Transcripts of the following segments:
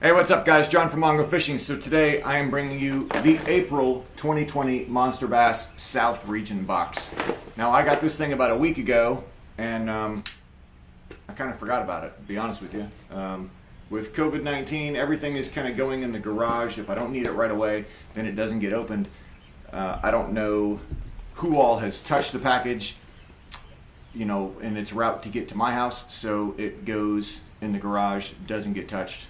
Hey, what's up, guys? John from Mongo Fishing. So today I am bringing you the April 2020 Monster Bass South Region box. Now, I got this thing about a week ago, and I kind of forgot about it, to be honest with you. With COVID-19, everything is kind of going in the garage. If I don't need it right away, then it doesn't get opened. I don't know who all has touched the package, you know, in its route to get to my house, so it goes in the garage, doesn't get touched.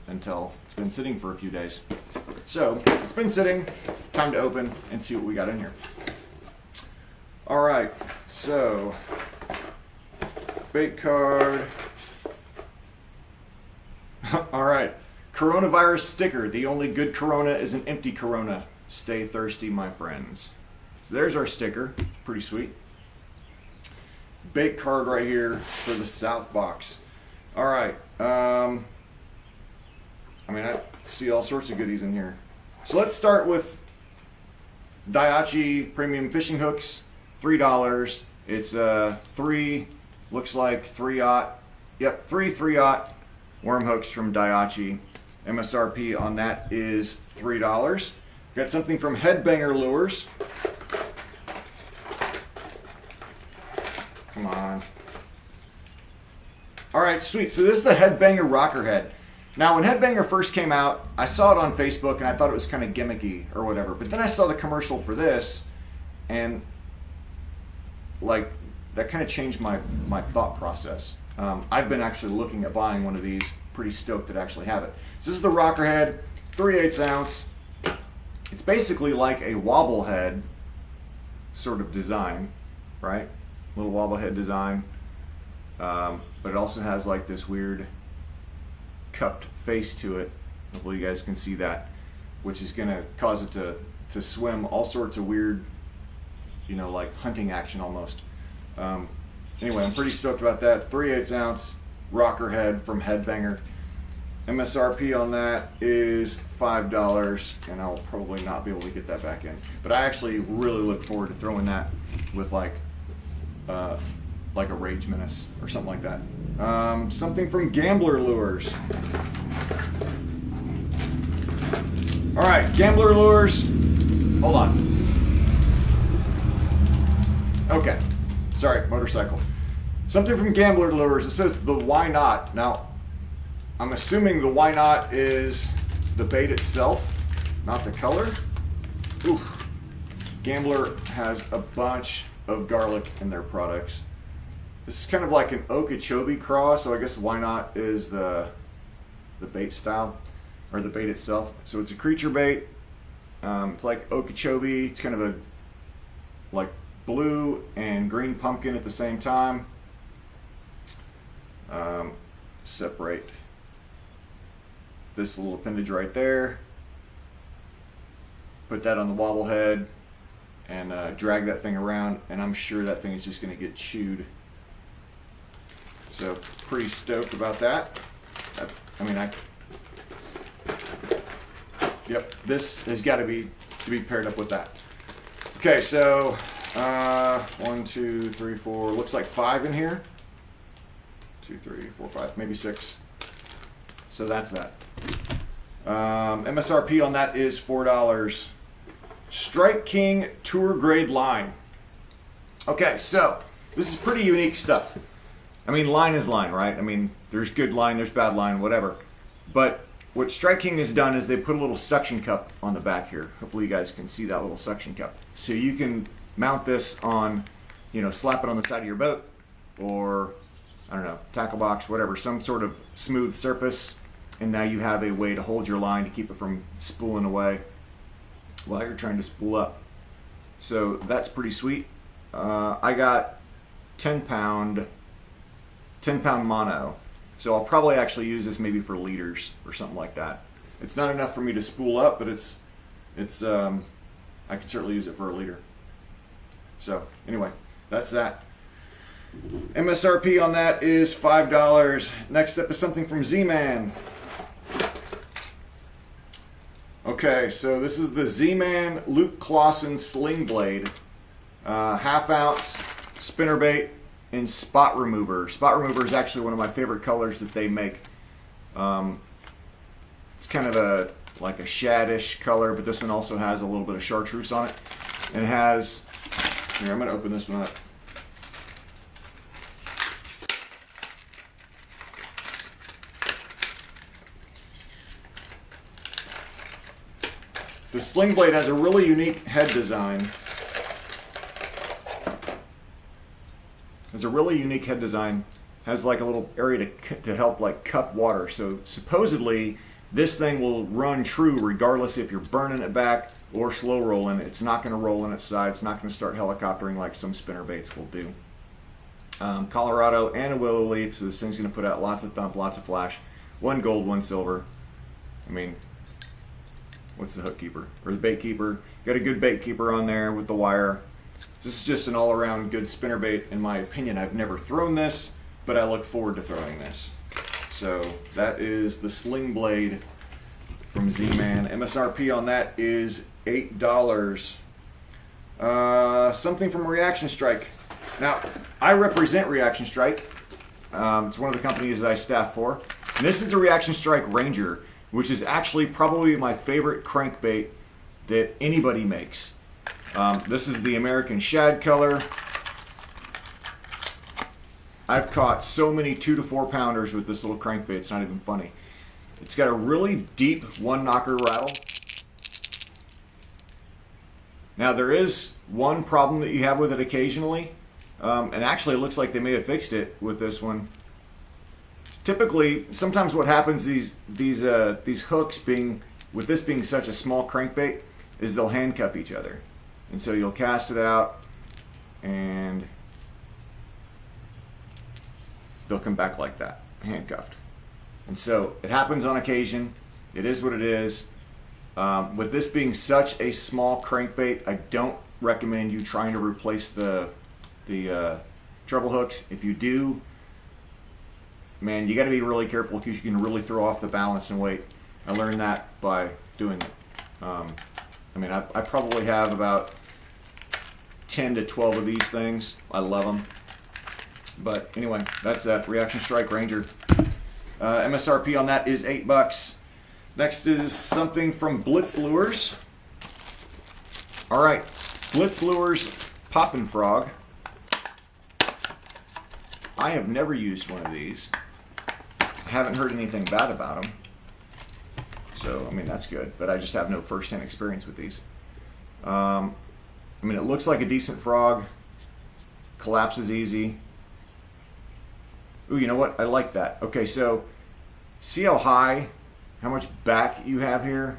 Until it's been sitting for a few days. So it's been sitting, time to open and see what we got in here. Alright, so bait card. Alright, coronavirus sticker. The only good Corona is an empty Corona. Stay thirsty, my friends. So there's our sticker, pretty sweet. Bait card right here for the South box. Alright, I see all sorts of goodies in here. So let's start with Daiichi premium fishing hooks, $3. It's looks like 3/0. Yep, three 3/0 worm hooks from Daiichi. MSRP on that is $3. Got something from Headbanger Lures. Come on. Alright, sweet. So this is the Headbanger rocker head. Now, when Headbanger first came out, I saw it on Facebook and I thought it was kind of gimmicky or whatever. But then I saw the commercial for this, and like that kind of changed my thought process. I've been actually looking at buying one of these. Pretty stoked to actually have it. So this is the rocker head, 3/8 ounce. It's basically like a wobble head sort of design, right? Little wobble head design, but it also has like this weird cupped face to it. Hopefully you guys can see that, which is going to cause it to swim all sorts of weird, you know, like hunting action almost. Anyway, I'm pretty stoked about that. 3/8 ounce rocker head from Headbanger. MSRP on that is $5, and I'll probably not be able to get that back in. But I actually really look forward to throwing that with like a Rage Menace or something like that. Something from Gambler Lures. Alright, Gambler Lures. Hold on. Okay. Sorry, motorcycle. Something from Gambler Lures. It says the Why Not. Now, I'm assuming the Why Not is the bait itself, not the color. Oof. Gambler has a bunch of garlic in their products. This is kind of like an Okeechobee cross, so I guess Why Not is the bait style, or the bait itself. So it's a creature bait. It's like Okeechobee. It's kind of a like blue and green pumpkin at the same time. Separate this little appendage right there. Put that on the wobble head and drag that thing around, and I'm sure that thing is just going to get chewed. So pretty stoked about that. Yep, this has got to be paired up with that. Okay, so 1, 2, 3, 4. Looks like 5 in here. 2, 3, 4, 5, maybe 6. So that's that. MSRP on that is $4. Strike King Tour Grade line. Okay, so this is pretty unique stuff. I mean, line is line, right? I mean, there's good line, there's bad line, whatever. But what Strike King has done is they put a little suction cup on the back here. Hopefully you guys can see that little suction cup. So you can mount this on, you know, slap it on the side of your boat, or, I don't know, tackle box, whatever, some sort of smooth surface. And now you have a way to hold your line to keep it from spooling away while you're trying to spool up. So that's pretty sweet. I got 10-pound mono, so I'll probably actually use this maybe for leaders or something like that. It's not enough for me to spool up, but it's I could certainly use it for a leader. So anyway, that's that. MSRP on that is $5. Next up is something from Z-Man. Okay, so this is the Z-Man Luke Clausen Sling Blade. Half ounce spinnerbait in spot remover. Spot remover is actually one of my favorite colors that they make. It's kind of a like a shaddish color, but this one also has a little bit of chartreuse on it. And it has, here, I'm going to open this one up. The sling blade has a really unique head design. Has like a little area to help like cup water. So supposedly this thing will run true regardless if you're burning it back or slow rolling. It's not going to roll on its side. It's not going to start helicoptering like some spinner baits will do. Colorado and a willow leaf, so this thing's going to put out lots of thump, lots of flash. One gold, one silver. I mean, what's the hook keeper or the bait keeper? Got a good bait keeper on there with the wire. This is just an all-around good spinner bait in my opinion. I've never thrown this, but I look forward to throwing this. So that is the sling blade from Z-Man. MSRP on that is $8. Something from Reaction Strike. Now, I represent Reaction Strike. It's one of the companies that I staff for. And this is the Reaction Strike Ranger, which is actually probably my favorite crankbait that anybody makes. This is the American shad color. I've caught so many 2 to 4 pounders with this little crankbait, it's not even funny. It's got a really deep one knocker rattle. Now there is one problem that you have with it occasionally, and actually it looks like they may have fixed it with this one. Typically, sometimes what happens these hooks with this being such a small crankbait is they'll handcuff each other, and so you'll cast it out and they'll come back like that, handcuffed. And so it happens on occasion. It is what it is. With this being such a small crankbait, I don't recommend you trying to replace the treble hooks. If you do, man, you got to be really careful because you can really throw off the balance and weight. I learned that by doing it. I mean, I probably have about 10 to 12 of these things. I love them. But anyway, that's that Reaction Strike Ranger. MSRP on that is $8. Next is something from Blitz Lures. All right, Blitz Lures Poppin' Frog. I have never used one of these. I haven't heard anything bad about them. So, I mean, that's good. But I just have no first-hand experience with these. I mean, it looks like a decent frog. Collapses easy. Ooh, you know what? I like that. Okay, so see how much back you have here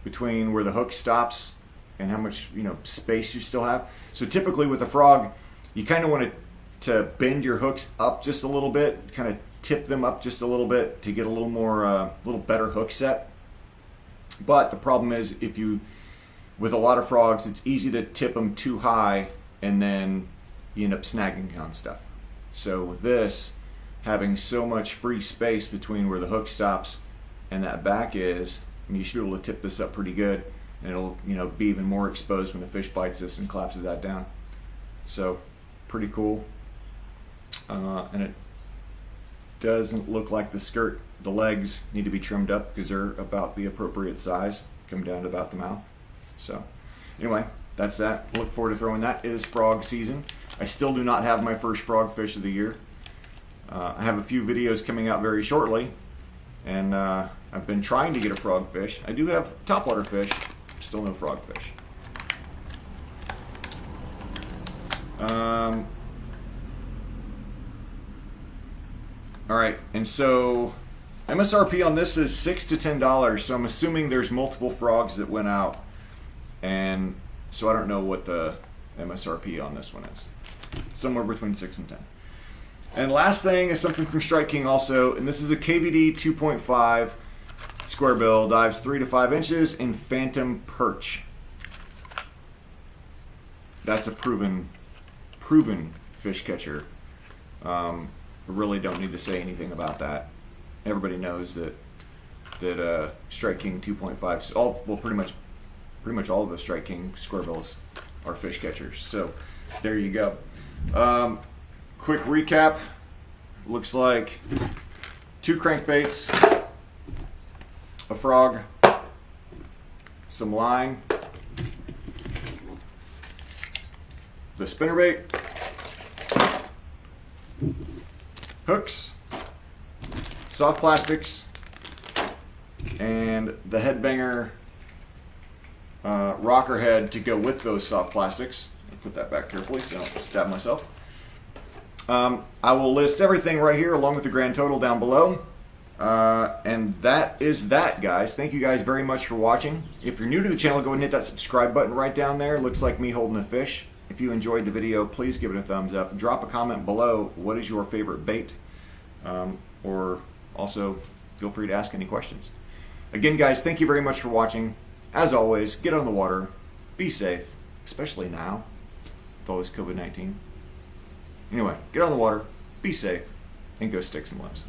between where the hook stops and how much, space you still have. So typically with a frog, you kind of want to bend your hooks up just a little bit, kind of tip them up just a little bit to get a little more, little better hook set. But the problem is with a lot of frogs, it's easy to tip them too high and then you end up snagging on stuff. So with this, having so much free space between where the hook stops and that back is, I mean, you should be able to tip this up pretty good, and it'll be even more exposed when the fish bites this and collapses that down. So pretty cool. And it doesn't look like the legs need to be trimmed up because they're about the appropriate size, come down to about the mouth. So anyway, that's that. Look forward to throwing that. It is frog season. I still do not have my first frog fish of the year. I have a few videos coming out very shortly, and I've been trying to get a frog fish. I do have topwater fish, still no frog fish. Alright, and so MSRP on this is $6 to $10, so I'm assuming there's multiple frogs that went out, and so I don't know what the MSRP on this one is. Somewhere between 6 and 10. And last thing is something from Strike King also, and this is a KVD 2.5 square bill, dives 3 to 5 inches in Phantom Perch. That's a proven fish catcher. I really don't need to say anything about that. Everybody knows that Strike King 2.5, pretty much all of the Strike King square bills are fish catchers. So there you go. Quick recap. Looks like 2 crankbaits, a frog, some line, the spinnerbait, hooks, soft plastics, and the headbanger rocker head to go with those soft plastics. I'll put that back carefully so I don't stab myself. I will list everything right here along with the grand total down below. And that is that, guys. Thank you guys very much for watching. If you're new to the channel, go ahead and hit that subscribe button right down there. It looks like me holding a fish. If you enjoyed the video, please give it a thumbs up. Drop a comment below. What is your favorite bait? Or also, feel free to ask any questions. Again, guys, thank you very much for watching. As always, get on the water. Be safe, especially now with all this COVID-19. Anyway, get on the water, be safe, and go stick some limbs.